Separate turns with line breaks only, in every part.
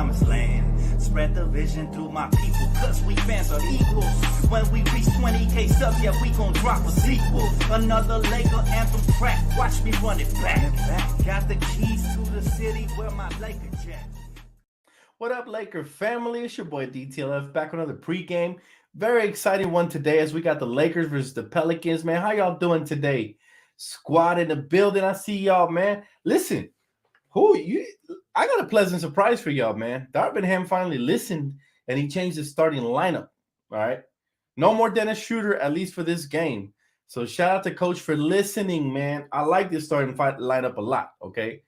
promised land. Spread the vision through my people, cause we fans are equal. When we reach 20K subs, yeah, we gon' drop a sequel. Another Laker anthem track, watch me run it back. Got the keys to the city where my Laker jack.
What up, Laker family? It's your boy DTLF back on another pregame. Very exciting one today as we got the Lakers versus the Pelicans. Man, how y'all doing today? Squad in the building. I see y'all, man. Listen, I got a pleasant surprise for y'all, man. Darvin Ham finally listened and he changed his starting lineup. All right. No more Dennis Schroeder, at least for this game. So shout out to Coach for listening, man. I like this starting lineup a lot. Okay.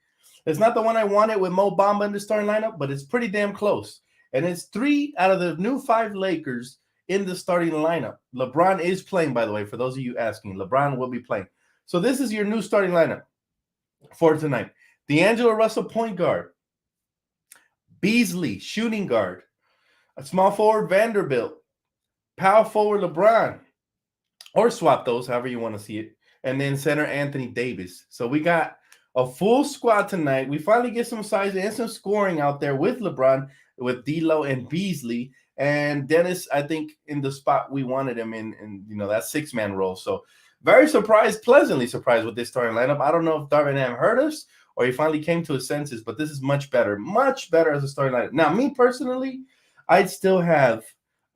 It's not the one I wanted with Mo Bamba in the starting lineup, but it's pretty damn close. And it's 3 out of the new 5 Lakers in the starting lineup. LeBron is playing, by the way, for those of you asking. LeBron will be playing. So this is your new starting lineup for tonight. D'Angelo Russell, point guard. Beasley, shooting guard. A small forward, Vanderbilt. Power forward, LeBron. Or swap those, however you want to see it. And then center, Anthony Davis. So we got a full squad tonight. We finally get some size and some scoring out there with LeBron, with D'Lo and Beasley. And Dennis, I think, in the spot we wanted him in that 6-man role. So very surprised, pleasantly surprised with this starting lineup. I don't know if Darvin Ham heard us or he finally came to his senses, but this is much better as a starting lineup. Now, me personally, I'd still have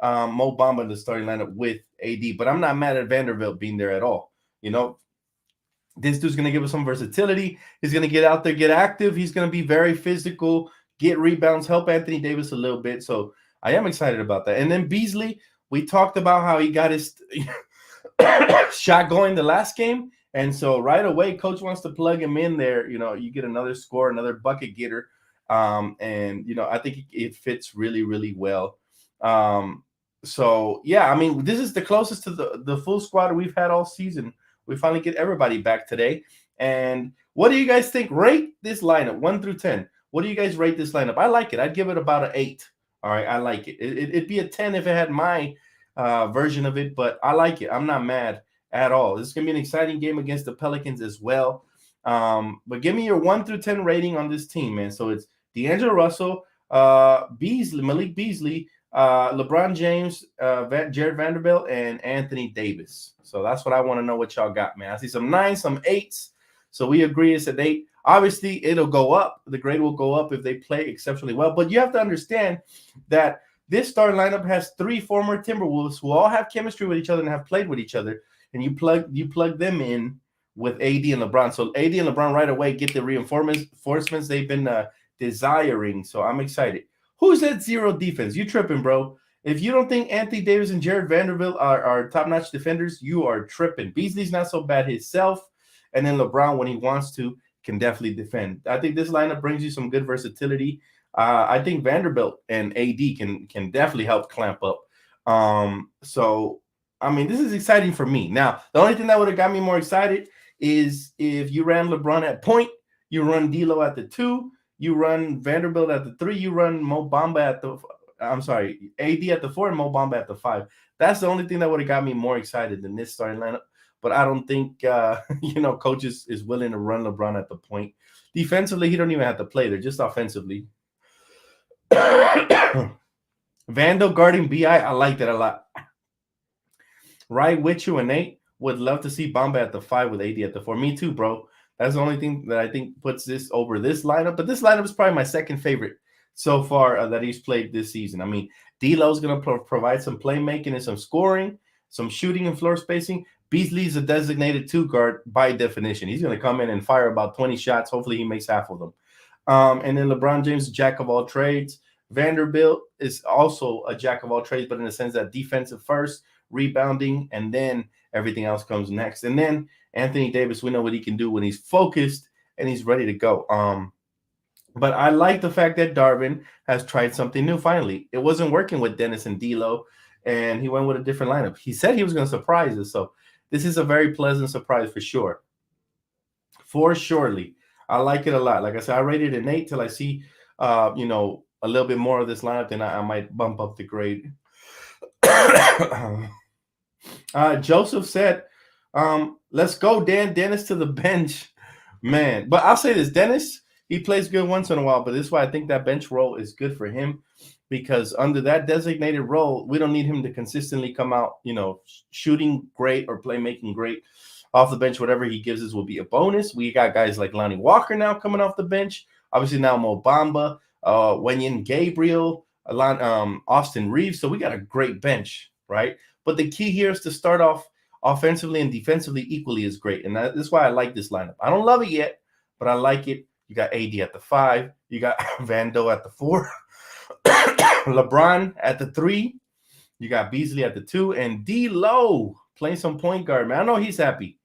Mo Bamba in the starting lineup with AD, but I'm not mad at Vanderbilt being there at all. This dude's going to give us some versatility. He's going to get out there, get active. He's going to be very physical, get rebounds, help Anthony Davis a little bit. So I am excited about that. And then Beasley, we talked about how he got his shot going the last game. And so right away, coach wants to plug him in there. You get another score, another bucket getter. I think it fits really, really well. So, yeah, I mean, this is the closest to the full squad we've had all season. We finally get everybody back today. And what do you guys think? Rate this lineup, 1 through 10. What do you guys rate this lineup? I like it. I'd give it about an 8. All right, I like it. It'd be a 10 if it had my version of it, but I like it. I'm not mad at all. This is going to be an exciting game against the Pelicans as well. But give me your 1 through 10 rating on this team, man. So it's D'Angelo Russell, Malik Beasley, LeBron James, Jared Vanderbilt, and Anthony Davis. So that's what I want to know what y'all got, man. I see some 9s, some 8s. So we agree it's an 8. Obviously, it'll go up. The grade will go up if they play exceptionally well. But you have to understand that this starting lineup has 3 former Timberwolves who all have chemistry with each other and have played with each other. And you plug them in with AD and LeBron. So AD and LeBron right away get the reinforcements they've been desiring. So I'm excited. Who's at 0 defense? You tripping, bro. If you don't think Anthony Davis and Jared Vanderbilt are top-notch defenders, you are tripping. Beasley's not so bad himself. And then LeBron, when he wants to, can definitely defend. I think this lineup brings you some good versatility. I think Vanderbilt and AD can definitely help clamp up. So, I mean, this is exciting for me. Now, the only thing that would have got me more excited is if you ran LeBron at point, you run D'Lo at the 2, you run Vanderbilt at the 3, you run Mo Bamba at the AD at the 4 and Mo Bamba at the 5. That's the only thing that would have got me more excited than this starting lineup. But I don't think, coach is willing to run LeBron at the point. Defensively, he don't even have to play there, just offensively. Vando guarding B.I., I like that a lot. Right with you and Nate. Would love to see Bamba at the 5 with AD at the 4. Me too, bro. That's the only thing that I think puts this over this lineup. But this lineup is probably my second favorite so far that he's played this season. I mean, D'Lo's going to provide some playmaking and some scoring, some shooting and floor spacing. Beasley's a designated 2 guard by definition. He's going to come in and fire about 20 shots. Hopefully he makes half of them. And then LeBron James, jack of all trades. Vanderbilt is also a jack of all trades, but in the sense that defensive first, rebounding, and then everything else comes next. And then Anthony Davis, we know what he can do when he's focused and he's ready to go. But I like the fact that Darvin has tried something new finally. It wasn't working with Dennis and D'Lo, and he went with a different lineup. He said he was going to surprise us, so this is a very pleasant surprise for sure. For surely. I like it a lot. Like I said, I rated an 8 till I see, a little bit more of this lineup, then I might bump up the grade. Joseph said, let's go, Dan. Dennis to the bench. Man, but I'll say this. Dennis, He plays good once in a while, but this is why I think that bench role is good for him, because under that designated role, we don't need him to consistently come out, shooting great or playmaking great off the bench. Whatever he gives us will be a bonus. We got guys like Lonnie Walker now coming off the bench. Obviously now Mo Bamba, Wenyen Gabriel, Austin Reeves. So we got a great bench, right? But the key here is to start off offensively and defensively equally as great. And that's why I like this lineup. I don't love it yet, but I like it. You got AD at the 5. You got Vando at the 4. LeBron at the 3. You got Beasley at the 2. And D-Lo playing some point guard, man. I know he's happy.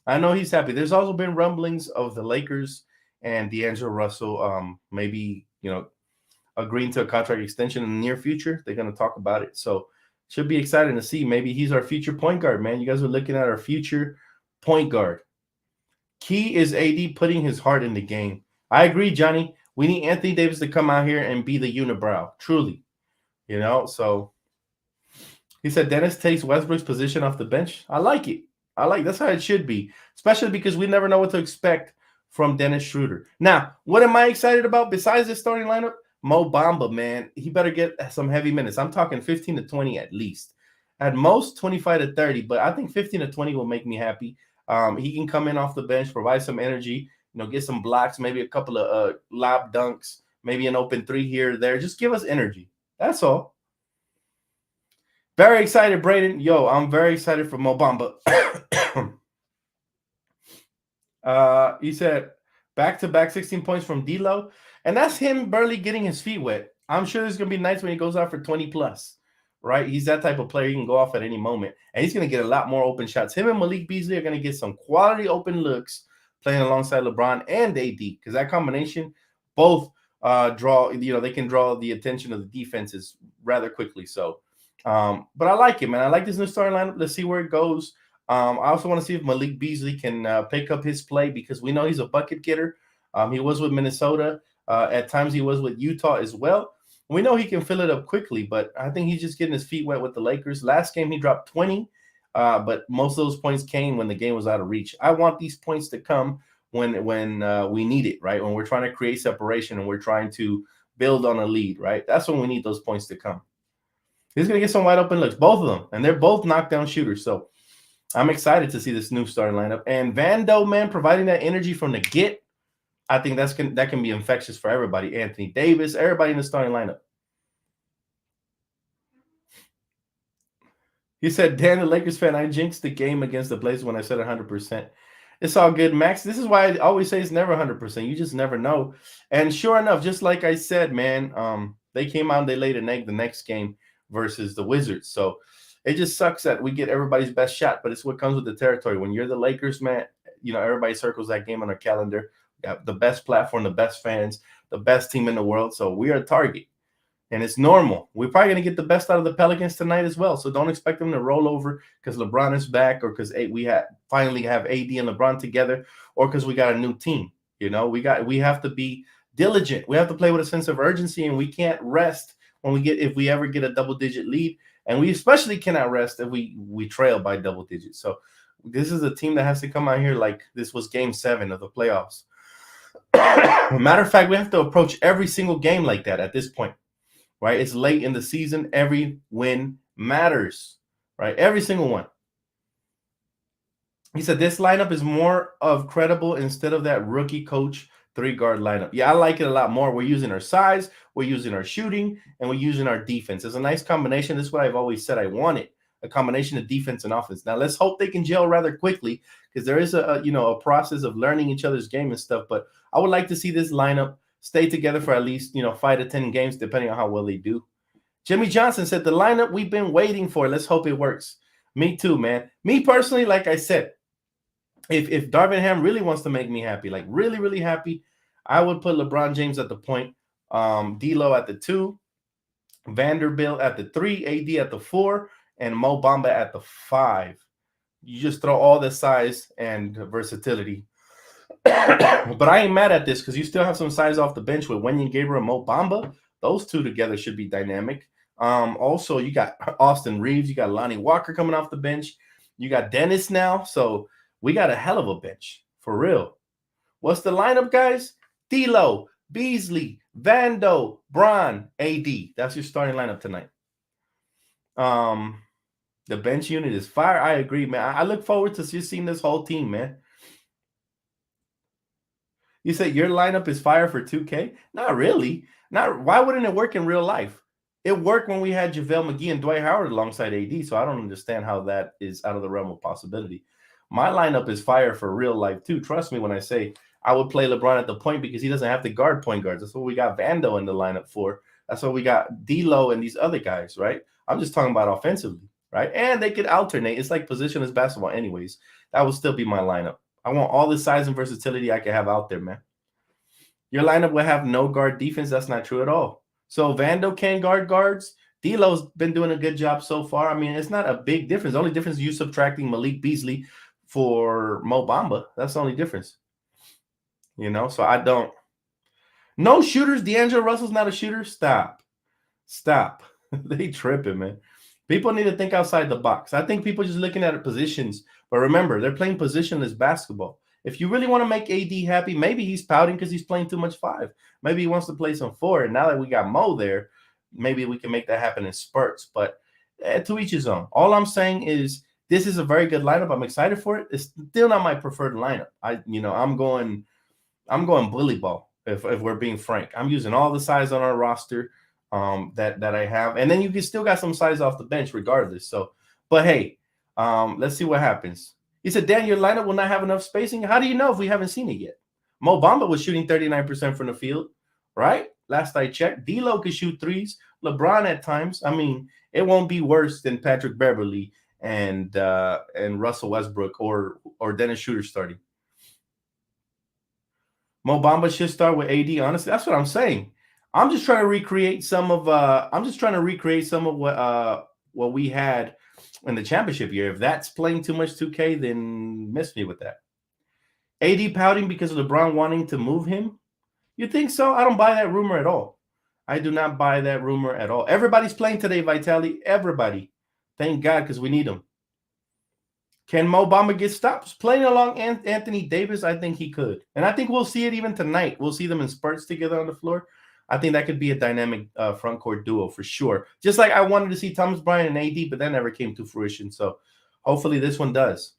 There's also been rumblings of the Lakers and D'Angelo Russell maybe, agreeing to a contract extension in the near future. They're going to talk about it. So should be exciting to see. Maybe he's our future point guard, man. You guys are looking at our future point guard. Key is AD putting his heart in the game. I agree, Johnny. We need Anthony Davis to come out here and be the unibrow, truly. So he said Dennis takes Westbrook's position off the bench. I like it. That's how it should be, especially because we never know what to expect from Dennis Schroeder. Now, what am I excited about besides this starting lineup? Mo Bamba, man, he better get some heavy minutes. I'm talking 15 to 20 at least. At most 25 to 30, but I think 15 to 20 will make me happy. He can come in off the bench, provide some energy, get some blocks, maybe a couple of lob dunks, maybe an open 3 here or there. Just give us energy. That's all. Very excited, Braden. Yo, I'm very excited for Mo Bamba. He said back-to-back 16 points from D'Lo, and that's him barely getting his feet wet. I'm sure there's going to be nights when he goes out for 20+, right? He's that type of player. He can go off at any moment, and he's going to get a lot more open shots. Him and Malik Beasley are going to get some quality open looks playing alongside LeBron and AD, because that combination, both draw, they can draw the attention of the defenses rather quickly. So, but I like it, man. I like this new starting lineup. Let's see where it goes. I also want to see if Malik Beasley can pick up his play, because we know he's a bucket getter. He was with Minnesota. At times he was with Utah as well. We know he can fill it up quickly, but I think he's just getting his feet wet with the Lakers. Last game he dropped 20, but most of those points came when the game was out of reach. I want these points to come when we need it, right? When we're trying to create separation and we're trying to build on a lead, right? That's when we need those points to come. He's going to get some wide open looks, both of them, and they're both knockdown shooters. So I'm excited to see this new starting lineup. And Vando, man, providing that energy from the get, I think that can be infectious for everybody. Anthony Davis, everybody in the starting lineup. He said, Dan, the Lakers fan, I jinxed the game against the Blazers when I said 100%. It's all good, Max. This is why I always say it's never 100%. You just never know. And sure enough, just like I said, man, they came out and they laid an egg the next game versus the Wizards. So it just sucks that we get everybody's best shot, but it's what comes with the territory. When you're the Lakers, man, everybody circles that game on their calendar. We got the best platform, the best fans, the best team in the world. So we are a target. And it's normal. We're probably going to get the best out of the Pelicans tonight as well. So don't expect them to roll over because LeBron is back, or because we finally have AD and LeBron together, or because we got a new team. We have to be diligent. We have to play with a sense of urgency, and we can't rest if we ever get a double-digit lead. And we especially cannot rest if we trail by double digits. So this is a team that has to come out here like this was game 7 of the playoffs. Matter of fact, we have to approach every single game like that at this point. Right? It's late in the season. Every win matters, right? Every single one. He said this lineup is more of credible instead of that rookie coach 3-guard lineup. Yeah, I like it a lot more. We're using our size, we're using our shooting, and we're using our defense. It's a nice combination. This is what I've always said I wanted, a combination of defense and offense. Now, let's hope they can gel rather quickly, because there is a process of learning each other's game and stuff. But I would like to see this lineup stay together for at least, 5 to 10 games, depending on how well they do. Jimmy Johnson said, the lineup we've been waiting for. Let's hope it works. Me too, man. Me personally, like I said, if Darvin Ham really wants to make me happy, like really, really happy, I would put LeBron James at the point, D'Lo at the 2, Vanderbilt at the 3, AD at the 4, and Mo Bamba at the 5. You just throw all the size and versatility. But I ain't mad at this, because you still have some size off the bench with Wenyen Gabriel and Mo Bamba. Those two together should be dynamic. Also, you got Austin Reeves. You got Lonnie Walker coming off the bench. You got Dennis now. So we got a hell of a bench, for real. What's the lineup, guys? D'Lo, Beasley, Vando, Bron, AD. That's your starting lineup tonight. The bench unit is fire. I agree, man. I look forward to just seeing this whole team, man. You said your lineup is fire for 2K? Not really. Why wouldn't it work in real life? It worked when we had JaVale McGee and Dwight Howard alongside AD, so I don't understand how that is out of the realm of possibility. My lineup is fire for real life too. Trust me when I say I would play LeBron at the point because he doesn't have to guard point guards. That's what we got Vando in the lineup for. That's what we got D'Lo and these other guys, right? I'm just talking about offensively, right? And they could alternate. It's like positionless basketball anyways. That would still be my lineup. I want all the size and versatility I can have out there, man. Your lineup will have no guard defense. That's not true at all. So Vando can guard guards. D'Lo's been doing a good job so far. I mean, it's not a big difference. The only difference is you subtracting Malik Beasley for Mo Bamba. That's the only difference. You know, so I don't. No shooters. D'Angelo Russell's not a shooter. Stop. They tripping, man. People need to think outside the box. I think people just looking at positions. But remember, they're playing positionless basketball. If you really want to make AD happy, maybe he's pouting because he's playing too much 5. Maybe he wants to play some 4. And now that we got Mo there, maybe we can make that happen in spurts. But to each his own. All I'm saying is this is a very good lineup. I'm excited for it. It's still not my preferred lineup. I'm going bully ball if we're being frank. I'm using all the size on our roster that I have, and then you can still got some size off the bench regardless. So, but hey, let's see what happens. He said, Dan, your lineup will not have enough spacing. How do you know if we haven't seen it yet? Mo Bamba was shooting 39% from the field, right? Last I checked. D'Lo could shoot threes. LeBron at times. I mean, it won't be worse than Patrick Beverley and Russell Westbrook or Dennis Schroeder starting. Mo Bamba should start with AD. Honestly, that's what I'm saying. I'm just trying to recreate some of what we had in the championship year. If that's playing too much 2K, then miss me with that. AD pouting because of LeBron wanting to move him. You think so? I don't buy that rumor at all. I do not buy that rumor at all. Everybody's playing today, Vitali. Everybody. Thank God, because we need them. Can Mo Bamba get stops? Playing along Anthony Davis, I think he could. And I think we'll see it even tonight. We'll see them in spurts together on the floor. I think that could be a dynamic front court duo for sure. Just like I wanted to see Thomas Bryant and AD, but that never came to fruition. So hopefully this one does.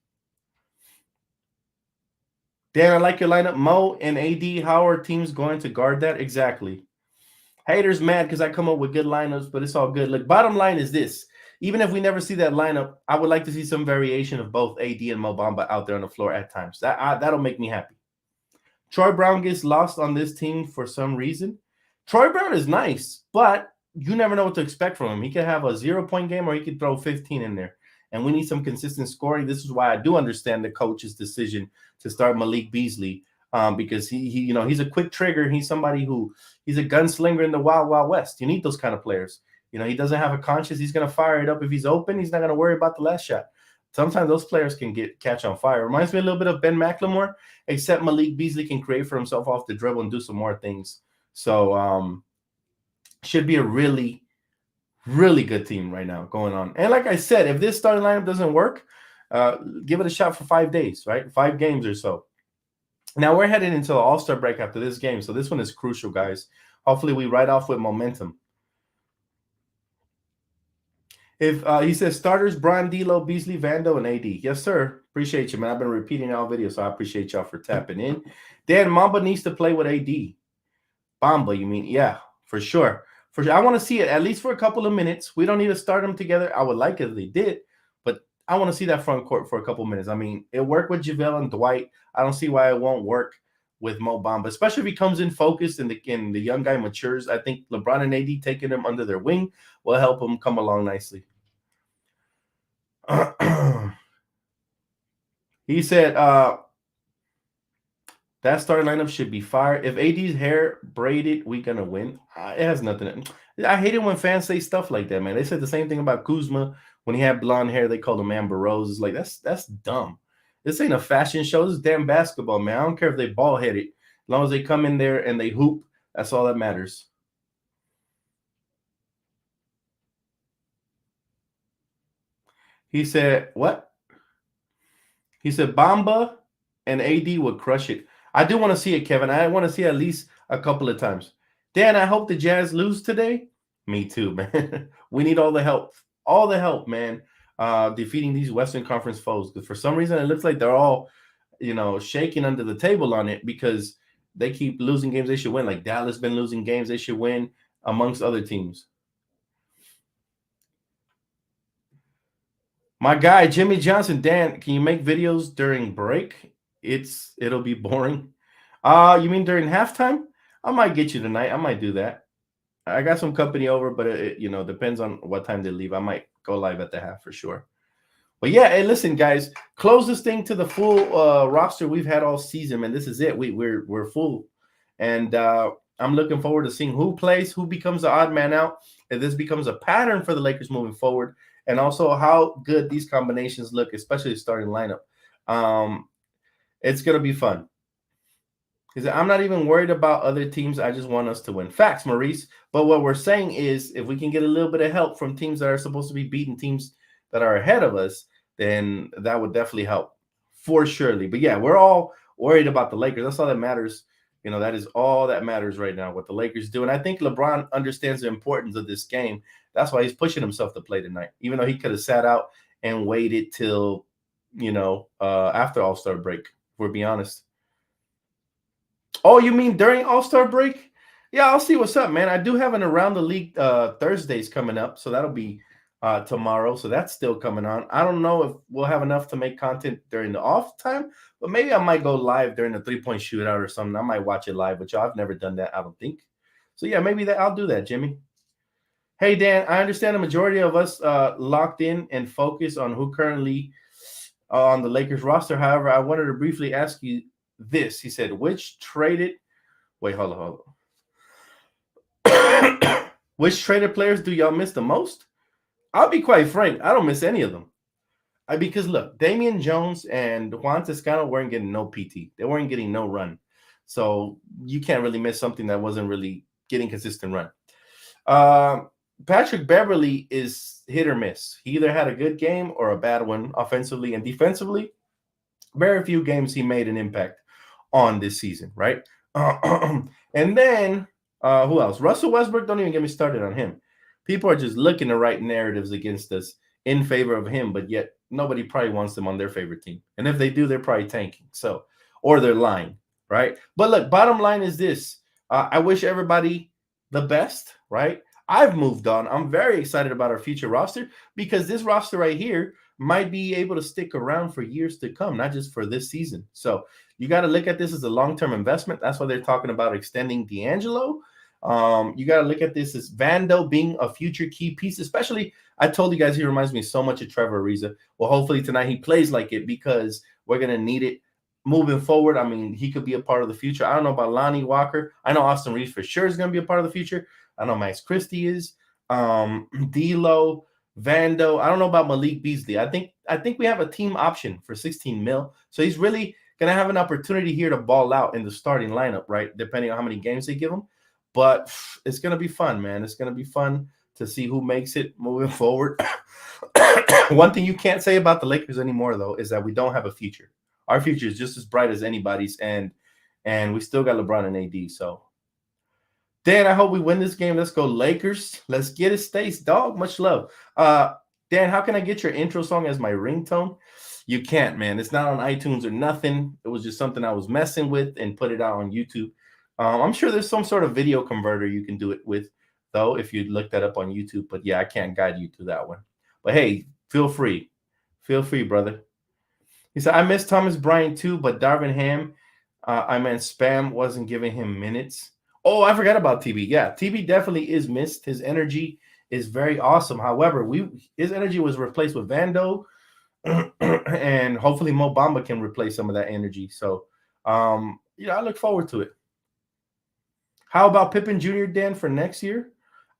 Dan, I like your lineup. Mo and AD, how are teams going to guard that? Exactly. Haters mad because I come up with good lineups, but it's all good. Look, bottom line is this. Even if we never see that lineup, I would like to see some variation of both AD and Mo Bamba out there on the floor at times. That'll make me happy. Troy Brown gets lost on this team for some reason. Troy Brown is nice, but you never know what to expect from him. He could have a 0-point game or he could throw 15 in there. And we need some consistent scoring. This is why I do understand the coach's decision to start Malik Beasley because he's a quick trigger. He's somebody he's a gunslinger in the Wild Wild West. You need those kind of players. He doesn't have a conscience. He's going to fire it up. If he's open, he's not going to worry about the last shot. Sometimes those players can catch on fire. Reminds me a little bit of Ben McLemore, except Malik Beasley can create for himself off the dribble and do some more things. So should be a really, really good team right now going on. And like I said, if this starting lineup doesn't work, give it a shot for 5 days, right? 5 games or so. Now we're heading into the All-Star break after this game. So this one is crucial, guys. Hopefully we ride off with momentum. If he says starters, Bron, D'Lo, Beasley, Vando, and AD. Yes, sir. Appreciate you, man. I've been repeating all videos, so I appreciate y'all for tapping in. Dan, Mamba needs to play with AD. Bamba, you mean? Yeah, for sure. For sure. I want to see it at least for a couple of minutes. We don't need to start them together. I would like it if they did, but I want to see that front court for a couple of minutes. I mean, it worked with JaVale and Dwight. I don't see why it won't work with Mo Bamba, especially if he comes in focused and the young guy matures. I think LeBron and AD taking him under their wing will help him come along nicely. He said that starting lineup should be fire. If AD's hair braided, we gonna win. It has nothing. I hate it when fans say stuff like that, man. They said the same thing about Kuzma when he had blonde hair. They called him Amber Rose. It's like that's dumb. This ain't a fashion show. This is damn basketball, man. I don't care if they bald headed. As long as they come in there and they hoop, that's all that matters. He said, what? He said Bamba and AD would crush it. I do want to see it, Kevin. I want to see it at least a couple of times. Dan, I hope the Jazz lose today. Me too, man. We need all the help, man. Defeating these Western Conference foes. Because for some reason, it looks like they're all, shaking under the table on it because they keep losing games they should win. Like Dallas been losing games they should win, amongst other teams. My guy Jimmy Johnson, Dan, can you make videos during break? It'll be boring. You mean during halftime? I might get you tonight. I might do that. I got some company over, but it depends on what time they leave. I might go live at the half for sure. But yeah, hey, listen, guys, close this thing to the full roster we've had all season, man. This is it. We're full, and I'm looking forward to seeing who plays, who becomes the odd man out, if this becomes a pattern for the Lakers moving forward, and also how good these combinations look, especially the starting lineup. It's gonna be fun. Because I'm not even worried about other teams. I just want us to win. Facts, Maurice. But what we're saying is if we can get a little bit of help from teams that are supposed to be beating teams that are ahead of us, then that would definitely help for surely. But yeah, we're all worried about the Lakers. That's all that matters. That is all that matters right now, what the Lakers do. And I think LeBron understands the importance of this game. That's why he's pushing himself to play tonight, even though he could have sat out and waited till, after All-Star break, if we're being honest. Oh, you mean during All-Star break? Yeah, I'll see what's up, man. I do have an Around the League Thursdays coming up, so that'll be tomorrow. So that's still coming on. I don't know if we'll have enough to make content during the off time, but maybe I might go live during the 3-point shootout or something. I might watch it live with y'all. I've never done that, I don't think. So yeah, maybe I'll do that, Jimmy. Hey, Dan, I understand the majority of us locked in and focused on who currently on the Lakers roster. However, I wanted to briefly ask you this. He said, which traded which traded players do y'all miss the most? I'll be quite frank, I don't miss any of them. Because look, Damian Jones and Juan Toscano weren't getting no PT. They weren't getting no run. So you can't really miss something that wasn't really getting consistent run. Patrick Beverley is hit or miss. He either had a good game or a bad one offensively and defensively. Very few games he made an impact on this season, right? And then who else? Russell Westbrook, don't even get me started on him. People are just looking to write narratives against us in favor of him, but yet nobody probably wants them on their favorite team. And if they do, they're probably tanking. So, or they're lying, right? But look, bottom line is this. I wish everybody the best, right? I've moved on. I'm very excited about our future roster because this roster right here might be able to stick around for years to come, not just for this season. So you got to look at this as a long-term investment. That's why they're talking about extending D'Angelo. You got to look at this as Vando being a future key piece, especially I told you guys he reminds me so much of Trevor Ariza. Well, hopefully tonight he plays like it because we're going to need it moving forward. I mean, he could be a part of the future. I don't know about Lonnie Walker. I know Austin Reeves for sure is going to be a part of the future. I know Max Christie is. D'Lo, Vando. I don't know about Malik Beasley. I think we have a team option for 16 mil. So he's really going to have an opportunity here to ball out in the starting lineup, right? Depending on how many games they give him. But it's going to be fun, man. It's going to be fun to see who makes it moving forward. One thing you can't say about the Lakers anymore, though, is that we don't have a future. Our future is just as bright as anybody's, and we still got LeBron and AD. So, Dan, I hope we win this game. Let's go Lakers. Let's get it, Stace, dog. Much love. Dan, how can I get your intro song as my ringtone? You can't, man. It's not on iTunes or nothing. It was just something I was messing with and put it out on YouTube. I'm sure there's some sort of video converter you can do it with, though, if you look that up on YouTube. But yeah, I can't guide you to that one. But hey, feel free. Feel free, brother. He said, I miss Thomas Bryant too, but Darvin Ham, Spam wasn't giving him minutes. Oh, I forgot about TB. Yeah, TB definitely is missed. His energy is very awesome. However, his energy was replaced with Vando, and hopefully Mo Bamba can replace some of that energy. So, I look forward to it. How about Pippen Jr., Dan, for next year?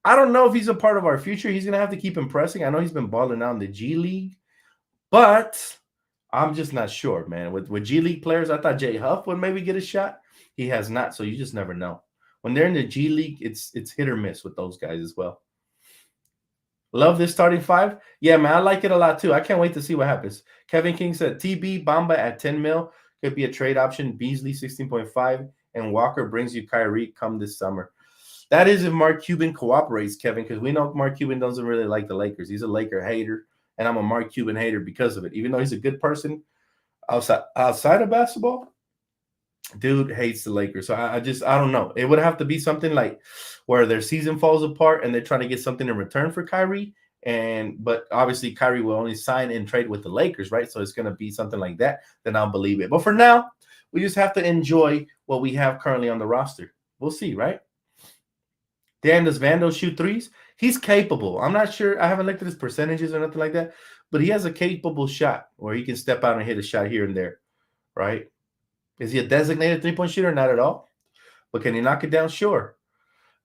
I don't know if he's a part of our future. He's going to have to keep impressing. I know he's been balling out in the G League, but I'm just not sure, man. With G League players, I thought Jay Huff would maybe get a shot. He has not, so you just never know. When they're in the G League, it's hit or miss with those guys as well. Love this starting five. Yeah, man, I like it a lot too. I can't wait to see what happens. Kevin King said TB Bamba at 10 mil. could be a trade option. Beasley 16.5 and Walker brings you Kyrie come this summer. That is if Mark Cuban cooperates, Kevin, because we know Mark Cuban doesn't really like the Lakers. He's a Laker hater, and I'm a Mark Cuban hater because of it. Even though he's a good person outside of basketball, dude hates the Lakers. So I don't know. It would have to be something like where their season falls apart and they're trying to get something in return for Kyrie. But obviously Kyrie will only sign and trade with the Lakers, right? So it's gonna be something like that. Then I'll believe it. But for now, we just have to enjoy what we have currently on the roster. We'll see, right? Dan, does Vando shoot threes? He's capable. I'm not sure. I haven't looked at his percentages or nothing like that, but he has a capable shot where he can step out and hit a shot here and there, right? Is he a designated three-point shooter? Not at all. But can he knock it down? Sure.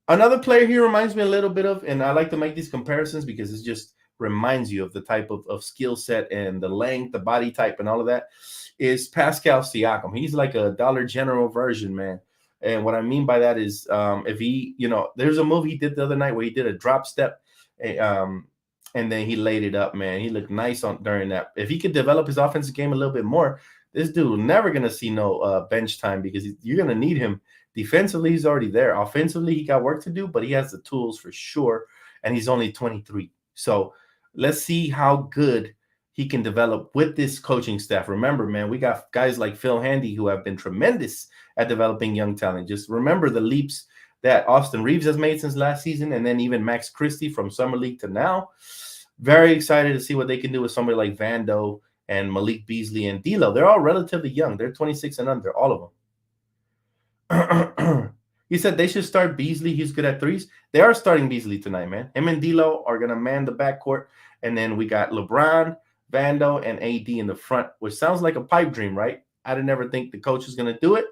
Another player he reminds me a little bit of, and I like to make these comparisons because it just reminds you of the type of skill set and the length, the body type, and all of that, is Pascal Siakam. He's like a Dollar General version, man. And what I mean by that is if he, there's a move he did the other night where he did a drop step and then he laid it up, man. He looked nice during that. If he could develop his offensive game a little bit more, this dude never going to see no bench time because you're going to need him. Defensively, he's already there. Offensively, he got work to do, but he has the tools for sure, and he's only 23. So let's see how good he can develop with this coaching staff. Remember, man, we got guys like Phil Handy who have been tremendous at developing young talent. Just remember the leaps that Austin Reeves has made since last season, and then even Max Christie from Summer League to now. Very excited to see what they can do with somebody like Vando and Malik Beasley and D'Lo. They're all relatively young. They're 26 and under, all of them. He said they should start Beasley. He's good at threes. They are starting Beasley tonight, man. Him and D'Lo are going to man the backcourt. And then we got LeBron, Vando, and AD in the front, which sounds like a pipe dream, right? I didn't ever think the coach was going to do it,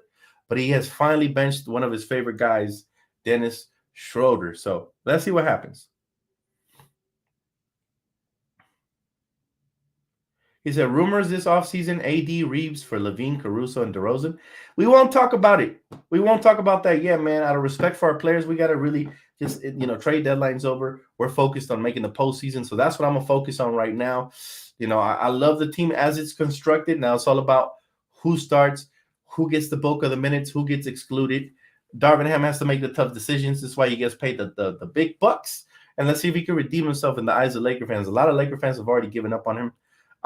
but he has finally benched one of his favorite guys, Dennis Schroeder. So let's see what happens. He said, rumors this offseason, AD Reeves for Levine, Caruso, and DeRozan. We won't talk about it. We won't talk about that yet, man. Out of respect for our players, we got to really just, trade deadlines over. We're focused on making the postseason. So that's what I'm going to focus on right now. I love the team as it's constructed. Now it's all about who starts, who gets the bulk of the minutes, who gets excluded. Darvin Ham has to make the tough decisions. That's why he gets paid the big bucks. And let's see if he can redeem himself in the eyes of Laker fans. A lot of Laker fans have already given up on him.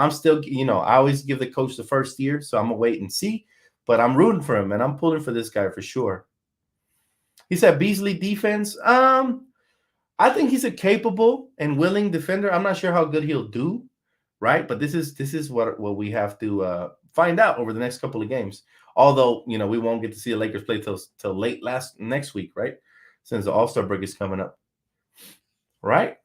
I'm still, I always give the coach the first year, so I'm going to wait and see. But I'm rooting for him, and I'm pulling for this guy for sure. He said Beasley defense. I think he's a capable and willing defender. I'm not sure how good he'll do, right? But this is what we have to find out over the next couple of games. Although, we won't get to see the Lakers play till late next week, right? Since the All-Star break is coming up. Right.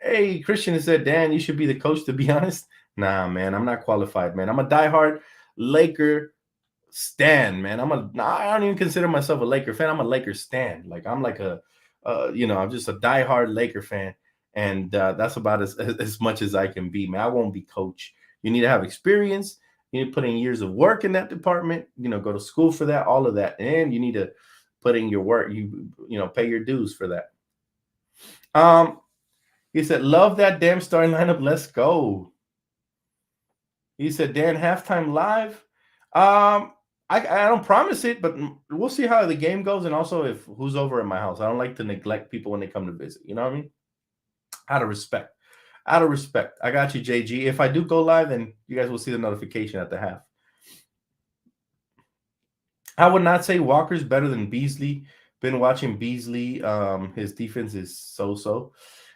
Hey, Christian has said, Dan, you should be the coach, to be honest. Nah, man, I'm not qualified, man. I'm a diehard Laker stan, man. I don't even consider myself a Laker fan. I'm a Laker stan. Like, I'm like I'm just a diehard Laker fan. And that's about as much as I can be, man. I won't be coach. You need to have experience. You need to put in years of work in that department, go to school for that, all of that. And you need to put in your work, pay your dues for that. He said, love that damn starting lineup. Let's go. He said, Dan, halftime live. I don't promise it, but we'll see how the game goes. And also if who's over at my house. I don't like to neglect people when they come to visit. You know what I mean? Out of respect. I got you, JG. If I do go live, then you guys will see the notification at the half. I would not say Walker's better than Beasley. Been watching Beasley. His defense is so.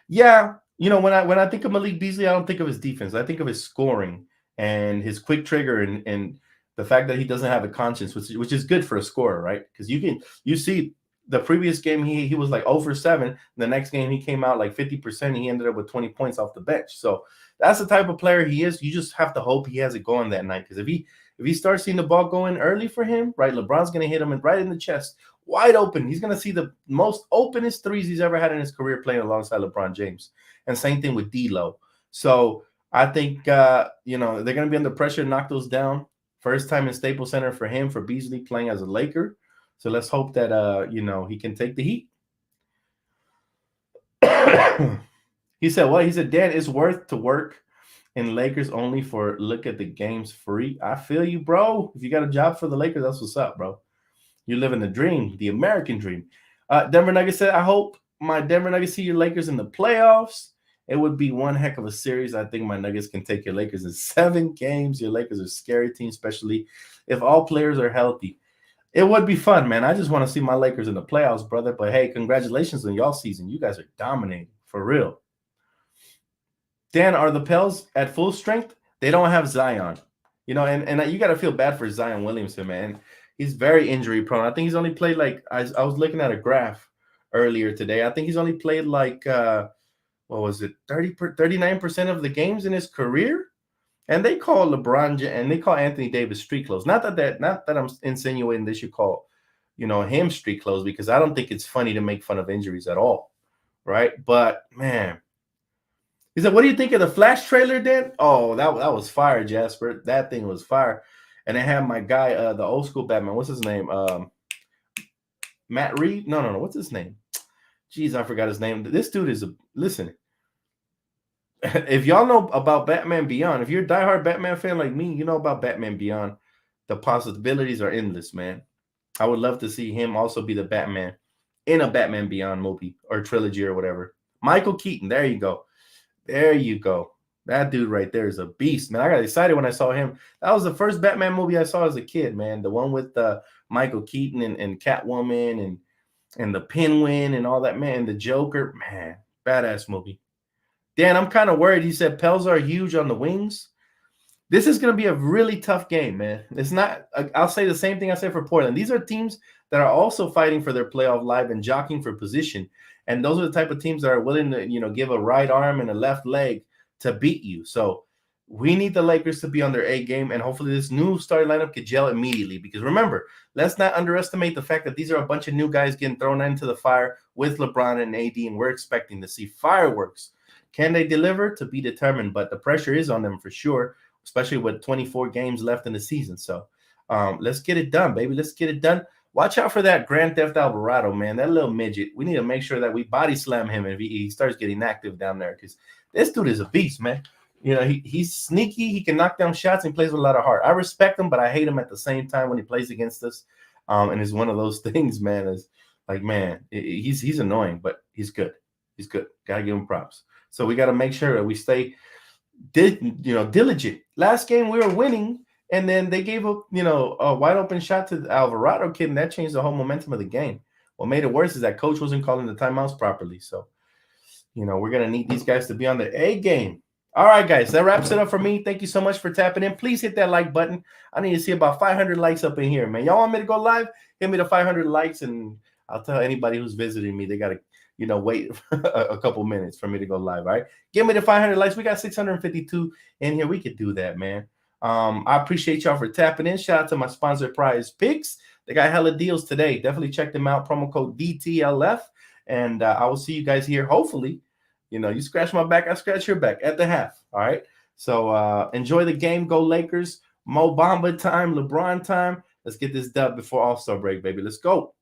Yeah, when I think of Malik Beasley, I don't think of his defense. I think of his scoring and his quick trigger and the fact that he doesn't have a conscience, which is good for a scorer, right? Because you see the previous game he was like 0 for 7. The next game he came out like 50%. He ended up with 20 points off the bench. So that's the type of player he is. You just have to hope he has it going that night. Because if he starts seeing the ball going early for him, right, LeBron's going to hit him right in the chest, wide open. He's going to see the most openest threes he's ever had in his career playing alongside LeBron James. And same thing with D'Lo. So I think, they're going to be under pressure to knock those down. First time in Staples Center for him, for Beasley playing as a Laker. So let's hope that, he can take the heat. He said, Dan, it's worth to work in Lakers only for look at the games free. I feel you, bro. If you got a job for the Lakers, that's what's up, bro. You're living the dream, the American dream. Denver Nuggets said, I hope my Denver Nuggets see your Lakers in the playoffs. It would be one heck of a series. I think my Nuggets can take your Lakers in 7 games. Your Lakers are a scary team, especially if all players are healthy. It would be fun, man. I just want to see my Lakers in the playoffs, brother. But hey, congratulations on y'all season. You guys are dominating for real. Dan, are the Pels at full strength? They don't have Zion. You know, and you got to feel bad for Zion Williamson, man. He's very injury prone. I think he's only played like I was looking at a graph earlier today. I think he's only played like what was it, 39% of the games in his career. And they call LeBron and they call Anthony Davis street clothes. Not that I'm insinuating they should call, him street clothes, because I don't think it's funny to make fun of injuries at all, right? But man, he said, "What do you think of the Flash trailer, Dan?" Oh, that was fire, Jasper. That thing was fire. And I had my guy, the old school Batman. What's his name? Matt Reed? No. What's his name? Jeez, I forgot his name. This dude is listen. If y'all know about Batman Beyond, if you're a diehard Batman fan like me, you know about Batman Beyond. The possibilities are endless, man. I would love to see him also be the Batman in a Batman Beyond movie or trilogy or whatever. Michael Keaton, there you go. There you go. That dude right there is a beast, man. I got excited when I saw him. That was the first Batman movie I saw as a kid, man. The one with Michael Keaton and Catwoman and the Penguin and all that, man. The Joker, man. Badass movie. Dan, I'm kind of worried. He said Pels are huge on the wings. This is going to be a really tough game, man. It's not – I'll say the same thing I said for Portland. These are teams that are also fighting for their playoff life and jockeying for position. And those are the type of teams that are willing to, give a right arm and a left leg to beat you. So we need the Lakers to be on their A game, and hopefully this new starting lineup could gel immediately. Because remember, let's not underestimate the fact that these are a bunch of new guys getting thrown into the fire with LeBron and AD, and we're expecting to see fireworks. Can they deliver? To be determined, but the pressure is on them for sure, especially with 24 games left in the season. So let's get it done, baby. Let's get it done. Watch out for that Grand Theft Alvarado, man. That little midget. We need to make sure that we body slam him if he starts getting active down there, because this dude is a beast, man. He's sneaky. He can knock down shots and plays with a lot of heart. I respect him, but I hate him at the same time when he plays against us. And it's one of those things, man, is like, man, he's annoying, but he's good. He's good. Got to give him props. So we got to make sure that we stay, diligent. Last game we were winning, and then they gave up, a wide open shot to the Alvarado kid, and that changed the whole momentum of the game. What made it worse is that coach wasn't calling the timeouts properly. So, we're going to need these guys to be on the A game. All right, guys, that wraps it up for me. Thank you so much for tapping in. Please hit that like button. I need to see about 500 likes up in here, man. Y'all want me to go live? Hit me the 500 likes, and I'll tell anybody who's visiting me they got to, wait a couple minutes for me to go live. All right. Give me the 500 likes. We got 652 in here. We could do that, man. I appreciate y'all for tapping in. Shout out to my sponsor, Prize Picks. They got hella deals today. Definitely check them out. Promo code DTLF. And I will see you guys here. Hopefully, you scratch my back, I scratch your back at the half. All right. So enjoy the game. Go Lakers. Mo Bamba time. LeBron time. Let's get this dub before All-Star break, baby. Let's go.